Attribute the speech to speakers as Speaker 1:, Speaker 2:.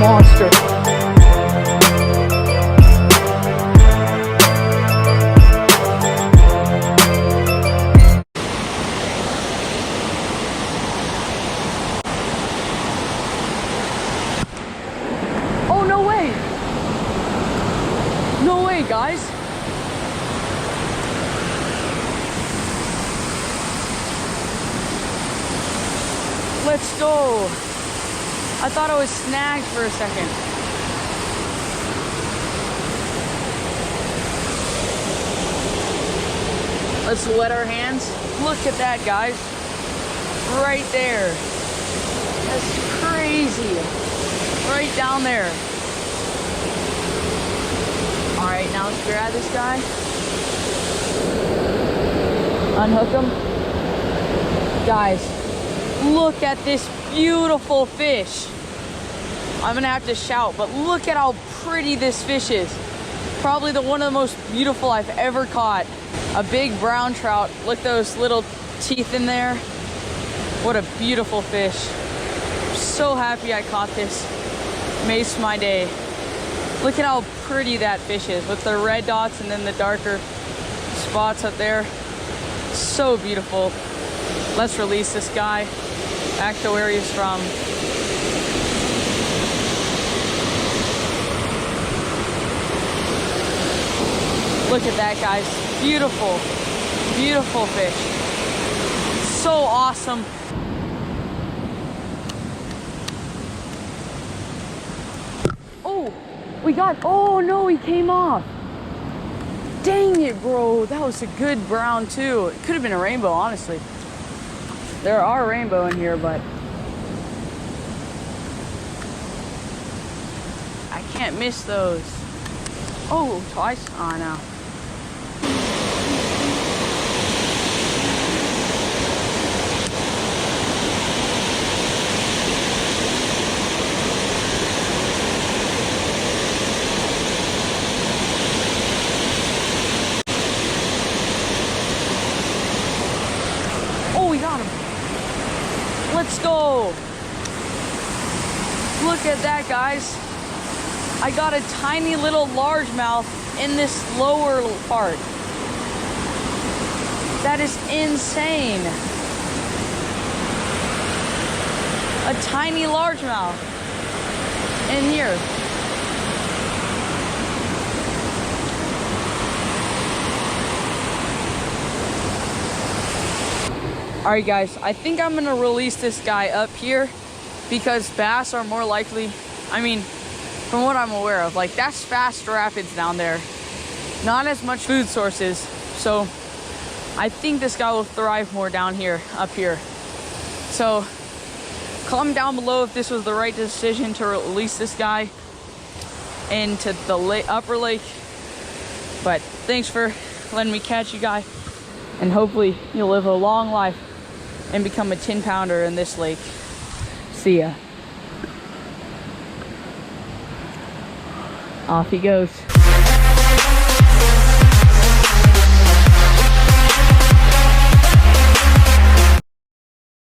Speaker 1: monster. Oh, no way! No way, guys! Let's go! I thought I was snagged for a second. Let's wet our hands. Look at that, guys. Right there. That's crazy. Right down there. All right, now let's grab this guy. Unhook him. Guys, look at this beautiful fish. I'm gonna have to shout, but look at how pretty this fish is. Probably one of the most beautiful I've ever caught. A big brown trout. Look at those little teeth in there. What a beautiful fish. I'm so happy I caught this. Makes my day. Look at how pretty that fish is with the red dots and then the darker spots up there. So beautiful. Let's release this guy back to where he's from. Look at that, guys. Beautiful, beautiful fish. So awesome. Oh, we got, oh no, he came off. Dang it, bro. That was a good brown too. It could have been a rainbow, honestly. There are rainbow in here, but I can't miss those. Oh, twice? Oh, no. Oh, we got him. Let's go. Look at that, guys. I got a tiny little largemouth in this lower part. That is insane. A tiny largemouth in here. All right, guys, I think I'm gonna release this guy up here because bass are more likely, I mean, from what I'm aware of, like that's fast rapids down there. Not as much food sources. So I think this guy will thrive more down here, up here. So comment down below if this was the right decision to release this guy into the upper lake. But thanks for letting me catch you guys. And hopefully you'll live a long life and become a 10-pounder in this lake. See ya. Off he goes.